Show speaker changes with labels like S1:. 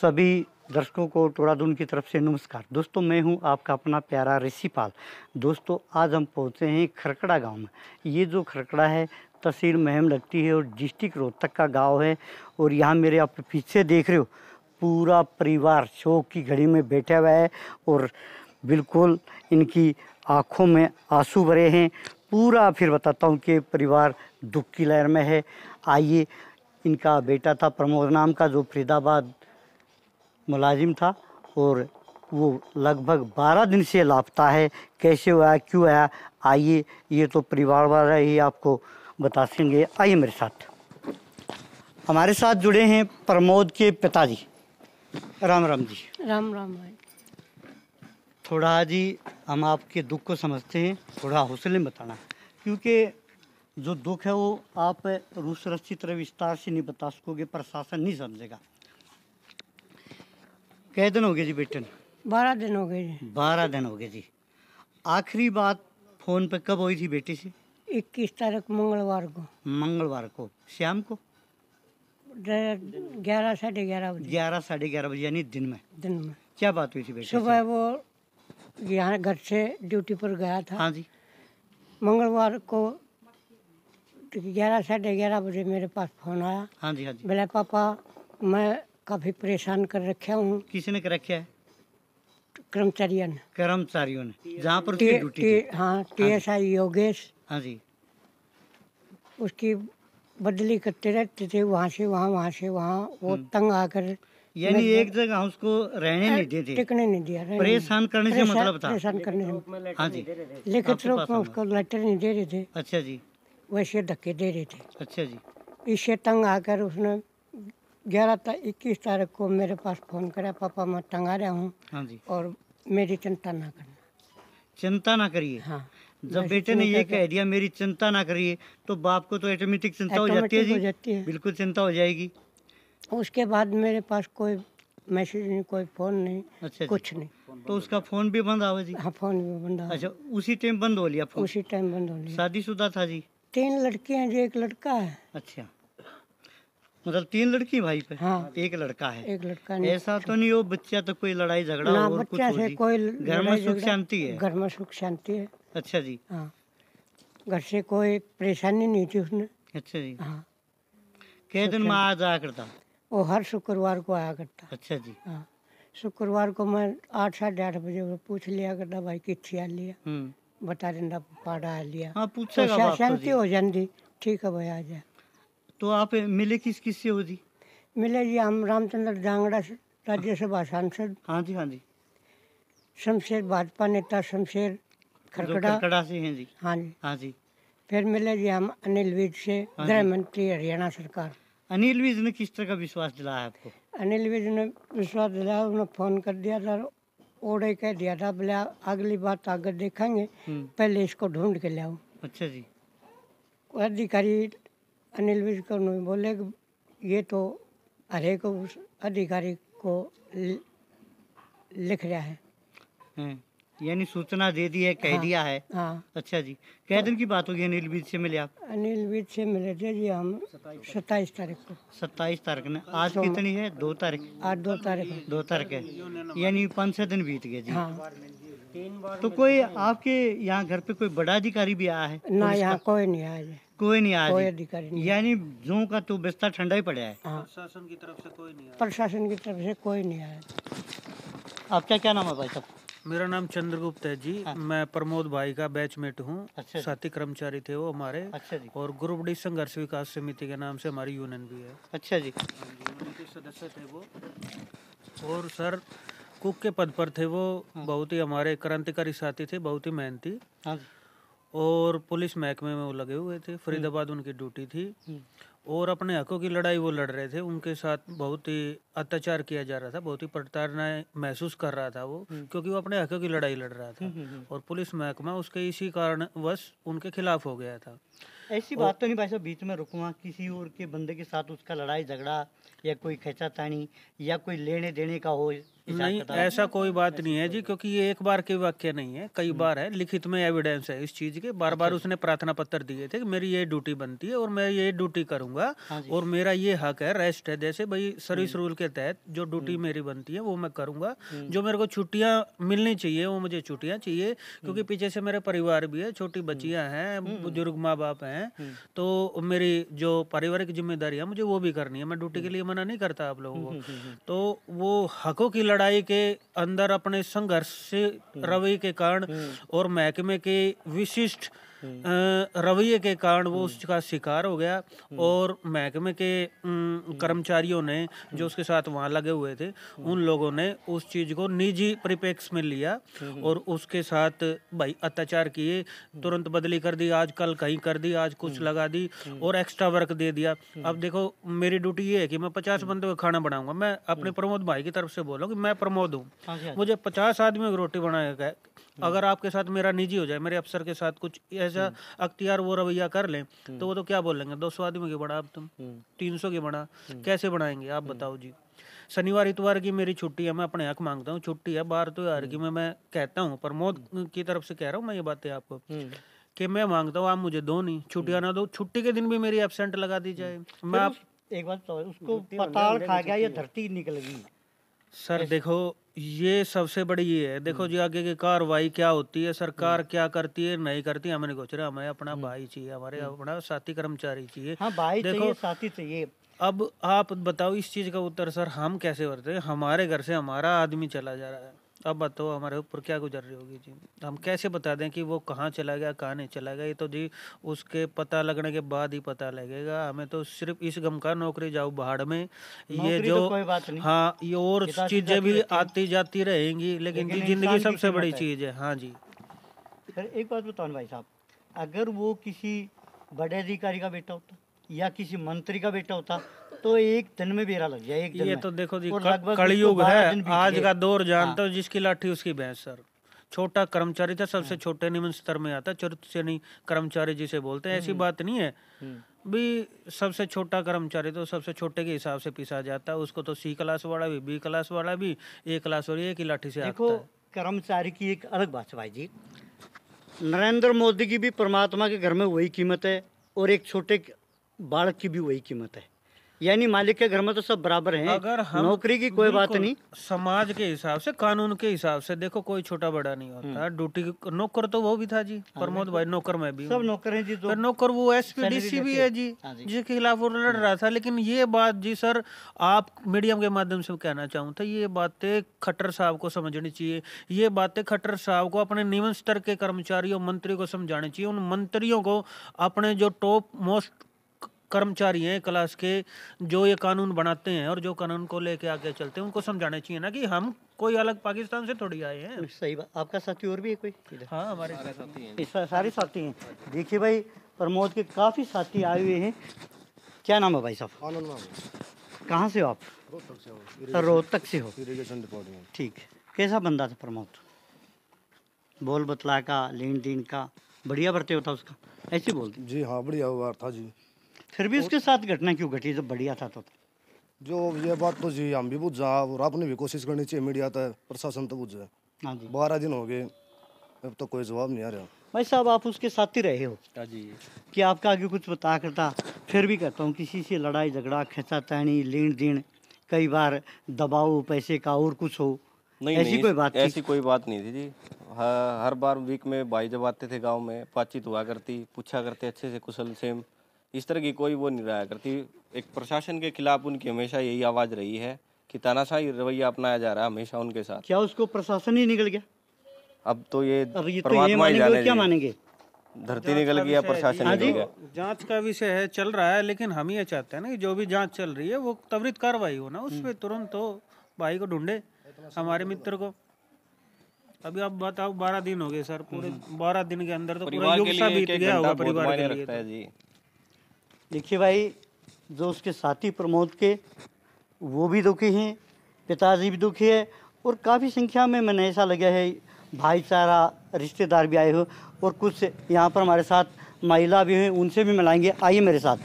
S1: सभी दर्शकों को टोरादून की तरफ से नमस्कार। दोस्तों, मैं हूं आपका अपना प्यारा ऋषिपाल। दोस्तों, आज हम पहुंचे हैं खरकड़ा गांव में। ये जो खरकड़ा है तहसील महम लगती है और डिस्ट्रिक्ट रोहतक का गांव है। और यहाँ मेरे आप पीछे देख रहे हो, पूरा परिवार शोक की घड़ी में बैठा हुआ है और बिल्कुल इनकी आँखों में आंसू भरे हैं। पूरा फिर बताता हूँ कि परिवार दुख की लहर में है। आइए, इनका बेटा था प्रमोद नाम का, जो फरीदाबाद मुलाजिम था और वो लगभग 12 दिन से लापता है। कैसे हुआ, क्यों आया, आइए ये तो परिवार वाला ही आपको बता सकेंगे। आइए मेरे साथ। हमारे साथ जुड़े हैं प्रमोद के पिताजी। राम राम जी।
S2: राम राम भाई।
S1: थोड़ा जी हम आपके दुख को समझते हैं, थोड़ा हौसले में बताना, क्योंकि जो दुख है वो आप सुरक्षित तरह विस्तार से नहीं बता सकोगे, प्रशासन नहीं समझेगा। कै दिन हो गए जी बेटे ने?
S2: 12 दिन हो गए जी।
S1: 12 दिन हो गए जी। आखिरी बात फोन पे कब हुई थी बेटी से?
S2: 21 तारीख मंगलवार को।
S1: मंगलवार को शाम को
S2: 11 साढ़े 11 बजे।
S1: 11 साढ़े 11 बजे यानी दिन में। क्या बात हुई थी बेटे?
S2: सुबह वो यहाँ घर से ड्यूटी पर गया था।
S1: हाँ जी।
S2: मंगलवार को 11 साढ़े 11 बजे मेरे पास फोन आया।
S1: हाँ जी हाँ जी।
S2: बोला पापा मैं काफी परेशान कर रखा हूँ।
S1: किसने कर रखा है?
S2: कर्मचारियों
S1: ने जहाँ पर उसकी ड्यूटी थी।
S2: हाँ, TSI योगेश।
S1: हाँ जी।
S2: उसकी बदली करते रहते थे, वहाँ से वहाँ से वहाँ। वो तंग आकर
S1: यानी एक जगह उसको रहने नहीं देते,
S2: टिकने नहीं दिया।
S1: परेशान करने से मतलब था।
S2: परेशान करने से।
S1: हाँ जी।
S2: लिखित रूप में उसको लेटर नहीं दे रहे थे।
S1: अच्छा जी।
S2: वैसे धक्के दे रहे थे।
S1: अच्छा जी।
S2: इससे तंग आकर उसने 21 तारीख को मेरे पास फोन करा, पापा मैं तंग आ रहा हूँ।
S1: हाँ जी।
S2: और मेरी चिंता ना करना।
S1: चिंता ना करिए।
S2: हाँ।
S1: जब बेटे ने ये कह दिया मेरी चिंता ना करिए, तो बाप को तो ऑटोमेटिक चिंता हो जाती है जी। बिल्कुल चिंता हो जाएगी।
S2: उसके बाद मेरे पास कोई मैसेज नहीं, कोई फोन नहीं। अच्छा, कुछ नहीं।
S1: तो उसका फोन भी बंद आवा जी?
S2: हाँ, फोन भी बंद।
S1: अच्छा, उसी टाइम बंद हो लिया फोन?
S2: उसी टाइम बंद हो लिया।
S1: शादीशुदा था जी?
S2: 3 लड़कियां हैं जी, एक लड़का है।
S1: अच्छा, मतलब 3 लड़की भाई पे?
S2: हाँ,
S1: एक लड़का है।
S2: एक लड़का।
S1: ऐसा तो नहीं हो बच्चा तो कोई लड़ाई झगड़ा
S2: ना,
S1: और
S2: बच्चा
S1: कुछ
S2: से कोई
S1: घर में सुख शांति है? घर
S2: में सुख शांति है।
S1: अच्छा जी।
S2: हाँ, घर से कोई परेशानी नहीं थी उसने। अच्छा जी। हाँ।
S1: कै दिन में आ जाया करता?
S2: वो हर शुक्रवार को आया करता।
S1: अच्छा जी।
S2: हाँ, शुक्रवार को मैं 8 साढ़े 8 बजे वो पूछ लिया करता, भाई किथे आ लिया? बता देना पाड़ा आ लिया।
S1: हाँ, पूछेगा बाप तो
S2: शांति हो जाती। ठीक है भाई, आ जाए।
S1: तो आप मिले किस से हो जी?
S2: मिले जी हम रामचंद्र जांगड़ा, राज्यसभा सांसद।
S1: हाँ जी हाँ जी।
S2: शमशेर भाजपा नेता शमशेर खरकड़ा
S1: से हैं जी।
S2: हाँ जी
S1: हाँ जी।
S2: फिर मिले जी हम अनिल विज से, गृह मंत्री हरियाणा सरकार।
S1: अनिल विज ने किस तरह का विश्वास दिलाया आपको?
S2: अनिल विज ने विश्वास दिलाया, उन्होंने फोन कर दिया था, ओड़े कह दिया था, बोले अगली बात आगे देखेंगे, पहले इसको ढूंढ के लाओ। अच्छा जी। अधिकारी अनिल विज को बोले ये तो हर एक उस अधिकारी को लिख रहा है। यानी सूचना दे दी है, कह दिया है। हाँ। अच्छा जी। कै दिन की बात होगी अनिल विज से मिले आप? अनिल विज से मिले थे जी हम 27 तारीख को। 27 तारीख ने? आज कितनी है? 2 तारीख। आज 2 तारीख। 2 तारीख है, यानी 5-6 दिन बीत गए जी। हाँ। तो कोई आपके यहाँ घर पे कोई बड़ा अधिकारी भी आया है? ना, यहाँ कोई नहीं आया जी। कोई नहीं आया? कोई अधिकारी नहीं। यानी जो का तो बिस्तर ठंडा ही पड़ा है। हाँ। प्रशासन की तरफ से कोई नहीं आया? प्रशासन की तरफ से कोई नहीं आया। आपका क्या नाम है भाई साहब?
S3: मेरा नाम चंद्रगुप्त है जी। हाँ। मैं प्रमोद भाई का बैचमेट हूँ। अच्छा। साथी कर्मचारी थे वो हमारे। अच्छा जी। और ग्रुप डी संघर्ष विकास समिति के नाम से हमारी यूनियन भी है। अच्छा जी। उनके सदस्य थे वो। और सर कुक के पद पर थे वो। हाँ। बहुत ही हमारे क्रांतिकारी साथी थे, बहुत ही मेहनती। हाँ। और पुलिस महकमे में वो लगे हुए थे। फरीदाबाद उनकी ड्यूटी थी और अपने हकों की लड़ाई वो लड़ रहे थे। उनके साथ बहुत ही अत्याचार किया जा रहा था, बहुत ही प्रताड़ना महसूस कर रहा था वो, क्योंकि वो अपने हकों की लड़ाई लड़ रहा था। और पुलिस महकमा उसके इसी कारणवश उनके खिलाफ हो गया था।
S2: ऐसी बात तो नहीं भाई साहब बीच में रुकवा, किसी और के बंदे के साथ उसका लड़ाई झगड़ा या कोई खींचातानी या कोई लेने देने का हो?
S3: नहीं, ऐसा कोई बात नहीं है जी, क्योंकि ये एक बार के वाक्य नहीं है, कई बार है, लिखित में एविडेंस है इस चीज के। बार बार उसने प्रार्थना पत्र दिए थे कि मेरी ये ड्यूटी बनती है और मैं ये ड्यूटी करूंगा और मेरा ये हक है, रेस्ट है, जैसे भाई सर्विस रूल के तहत जो ड्यूटी मेरी बनती है वो मैं करूंगा। जो मेरे को छुट्टियां मिलनी चाहिए वो मुझे छुट्टियां चाहिए, क्योंकि पीछे से मेरे परिवार भी है, छोटी बच्चियां हैं, बुजुर्ग माँ बाप हैं, तो मेरी जो पारिवारिक जिम्मेदारी है मुझे वो भी करनी है। मैं ड्यूटी के लिए मना नहीं करता आप लोगों को। तो वो हकों की लड़ाई के अंदर अपने संघर्ष से रवैये के कारण और महकमे के विशिष्ट रवैये के कारण वो उसका शिकार हो गया और महकमे के कर्मचारियों ने जो उसके साथ वहाँ लगे हुए थे उन लोगों ने उस चीज को निजी परिप्रेक्ष्य में लिया और उसके साथ भाई अत्याचार किए, तुरंत बदली कर दी, आज कल कहीं कर दी, आज कुछ लगा दी और एक्स्ट्रा वर्क दे दिया। अब देखो मेरी ड्यूटी ये है कि मैं 50 बंदों का खाना बनाऊंगा। मैं अपने प्रमोद भाई की तरफ से बोल रहा हूँ कि मैं प्रमोद हूँ, मुझे 50 आदमी की रोटी बनाएगा। अगर आपके साथ मेरा निजी हो जाए, मेरे अफसर के साथ कुछ ऐसा अख्तियार वो रवैया कर लें तो वो तो क्या बोलेंगे, 200 आदमी की बना, अब तुम 300 की बना, कैसे बनाएंगे आप बताओ जी। शनिवार इतवार की मेरी छुट्टी है, मैं अपने हक मांगता हूँ, छुट्टी है, बाहर तो यार की मैं कहता हूँ, प्रमोद की तरफ से कह रहा हूँ मैं ये बातें आपको कि मैं मांगता हूँ आप मुझे दो नहीं, छुट्टियां ना दो, छुट्टी के दिन भी मेरी एब्सेंट लगा दी जाए। मैं आप
S2: एक बात तो उसको पताल खा गया या धरती निकल गई?
S3: सर देखो ये सबसे बड़ी ये है, देखो जी आगे की कार्रवाई क्या होती है, सरकार क्या करती है नहीं करती, हमें नहीं कुछ रहा, हमें अपना भाई चाहिए, हमारे अपना साथी कर्मचारी चाहिए।
S2: हाँ, भाई
S3: देखो
S2: चाहिए, साथी चाहिए।
S3: अब आप बताओ इस चीज का उत्तर सर हम कैसे करते हैं? हमारे घर से हमारा आदमी चला जा रहा है, अब बताओ हमारे ऊपर क्या गुजर रही होगी जी। हम कैसे बता दें कि वो कहाँ चला गया कहाँ नहीं चला गया? ये तो जी उसके पता लगने के बाद ही पता लगेगा। हमें तो सिर्फ इस गम का नौकरी जाओ भाड़ में, ये जो
S2: तो कोई बात नहीं।
S3: हाँ ये और चीजें भी आती जाती रहेंगी, लेकिन जी जिंदगी सबसे बड़ी चीज है। हाँ जी
S2: सर एक बात बताओ भाई साहब, अगर वो किसी बड़े अधिकारी का बेटा होता या किसी मंत्री का बेटा होता तो एक दिन में बेरा लग जाए, एक दिन
S3: ये
S2: में।
S3: तो देखो जी
S2: लगभग
S3: कलयुग
S2: उसको 12
S3: है,
S2: दिन बीत
S3: आज
S2: गए।
S3: का दौर जानता हो, जिसकी लाठी उसकी भैंस। सर छोटा कर्मचारी था, सबसे छोटे निम्न स्तर में आता, चतुर्थ श्रेणी कर्मचारी जिसे बोलते हैं, ऐसी बात नहीं है भी सबसे छोटा कर्मचारी तो सबसे छोटे के हिसाब से पिसा जाता है, उसको तो C क्लास वाला भी, B क्लास वाला भी, A क्लास वाली एक ही लाठी से आता है।
S2: कर्मचारी की एक अलग बात है भाई जी, नरेंद्र मोदी की भी परमात्मा के घर में वही कीमत है और एक छोटे बालक की भी वही कीमत है, यानी मालिक के घर में तो सब बराबर हैं।
S3: अगर हम
S2: नौकरी की कोई बात नहीं,
S3: समाज के हिसाब से, कानून के हिसाब से देखो कोई छोटा बड़ा नहीं होता। ड्यूटी नौकर तो वो भी था जी, प्रमोद भाई नौकर में भी
S2: सब नौकर हैं जी। तो
S3: नौकर वो SPDC भी है जी, जिसके खिलाफ वो लड़ रहा था। लेकिन ये बात जी सर आप मीडियम के माध्यम से कहना चाहूँ तो ये बातें खट्टर साहब को समझनी चाहिए, ये बातें खट्टर साहब को अपने निम्न स्तर के कर्मचारियों मंत्री को समझानी चाहिए। उन मंत्रियों को अपने जो टॉप मोस्ट कर्मचारी हैं क्लास के, जो ये कानून बनाते हैं और जो कानून को लेके आगे चलते हैं, उनको समझाना चाहिए ना कि हम कोई अलग पाकिस्तान से थोड़ी आए हैं।
S2: सही बात। आपका साथी और भी है कोई?
S3: हाँ हमारे साथी हैं,
S2: सारे साथी हैं। देखिए भाई प्रमोद के काफ़ी साथी आए हुए हैं। क्या नाम है भाई साहब?
S4: आनंद नाम।
S2: कहाँ से हो आप? रोहतक से हो।
S4: Irrigation department.
S2: ठीक है। कैसा बंदा था प्रमोद? बोल बतला का, लेन देन का बढ़िया बरते होता उसका, ऐसे बोलते?
S4: जी हाँ बढ़िया व्यवहार था जी।
S2: फिर भी उसके साथ घटना क्यों घटी जब बढ़िया था तो?
S4: जो ये बात तो जी हम भी बुझ जा और आपने भी कोशिश करनी चाहिए, मीडिया तक प्रशासन तो बुझ जाए।
S2: हाँ जी।
S4: 12 दिन हो गए अब तो कोई जवाब नहीं आ रहा।
S2: भाई साहब आप उसके साथ ही रहे हो
S3: जी,
S2: कि आपका आगे कुछ बता करता, फिर भी कहता हूँ किसी से लड़ाई झगड़ा, खींचातानी, लेन देन, कई बार दबाव पैसे का और कुछ हो?
S5: नहीं
S2: ऐसी
S5: नहीं,
S2: कोई बात
S5: ऐसी कोई बात नहीं थी जी। हर बार वीक में भाई जब आते थे गांव में बातचीत हुआ करती, पूछा करते अच्छे से कुशल सेम, इस तरह की कोई वो नहीं रहा करती। एक प्रशासन के खिलाफ उनकी हमेशा यही आवाज़ रही है कि तानाशाही रवैया अपनाया जा रहा है हमेशा उनके साथ।
S2: क्या उसको प्रशासन ही निकल गया?
S5: अब तो ये
S2: तो ये
S5: परमात्मा ही जाने,
S2: क्या मानेंगे?
S5: धरती निकल गया, प्रशासन निकल गया।
S3: जांच का विषय है, चल रहा है, लेकिन हम ये चाहते हैं ना कि जो भी जांच चल रही है वो त्वरित कार्रवाई हो ना उस पर, तुरंत तो भाई को ढूंढे, हमारे मित्र को। अभी आप बताओ 12 दिन हो गए सर, पूरे 12 दिन के अंदर तो पूरा युग सा बीत गया होगा परिवार के लिए तो।
S5: जी
S2: देखिए भाई जो उसके साथी प्रमोद के वो भी दुखी हैं, पिताजी भी दुखी है और काफ़ी संख्या में ऐसा लगा है भाईचारा रिश्तेदार भी आए हो और कुछ यहाँ पर हमारे साथ
S1: महिला भी हैं, उनसे भी मिलाएंगे। आइए मेरे साथ।